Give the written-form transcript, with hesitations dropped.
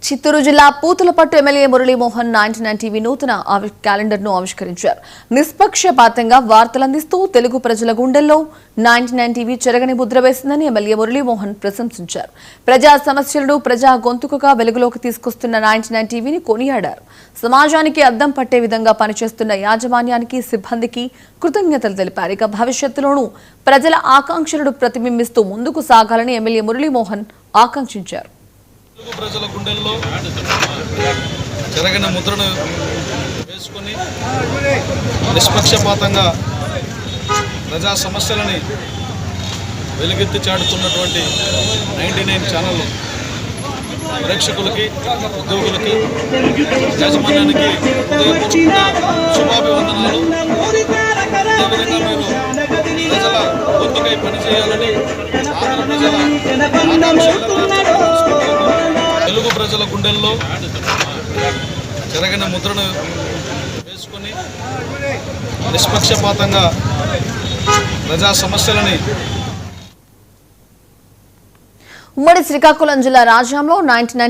చిత్తూరు జిల్లా Puthalapattu MLA Muralimohan 99 TV నూతన క్యాలెండర్ను ఆవిష్కరించారు. నిష్పక్షపాతంగా వార్తలందిస్తూ తెలుగు ప్రజల గుండెల్లో 99 టీవీ చెరగని ముద్ర వేసిందని ఎమ్మెల్యే మురళీమోహన్ ప్రశంసించారు. ప్రజా సమస్యలను ప్రజా గొంతుకగా వెలుగులోకి తీసుకొస్తున్న 99 టీవీని కొనియాడారు. సమాజానికి అద్దం పట్టే విధంగా పనిచేస్తున్న యాజమాన్యానికి, సిబ్బందికి కృతజ్ఞతలు తెలిపారు. ఇక భవిష్యత్తులోనూ ప్రజల ఆకాంక్షలను ప్రతిబింబిస్తూ ముందుకు సాగాలని ఎమ్మెల్యే మురళీమోహన్ ఆకాంక్షించారు. తెలుగు ప్రజల గుండెల్లో చెరగని ముద్రను వేసుకొని నిష్పక్షపాతంగా ప్రజా సమస్యలని వెలుగెత్తి చాటుతున్నటువంటి 99 ఛానల్ ప్రేక్షకులకి, ఉద్యోగులకి, యాజమాన్యానికి హృదయపూర్వక శుభాభివందనాలు. అదేవిధంగా మీరు ప్రజల గొంతుకై పనిచేయాలని, ఆంధ్ర ప్రజల తెలుగు ప్రజల గుండెల్లో చెరగని ముద్రను వేసుకొని నిష్పక్షపాతంగా ప్రజా సమస్యలని ఉమ్మడి శ్రీకాకుళం జిల్లా రాజ్యంలో 99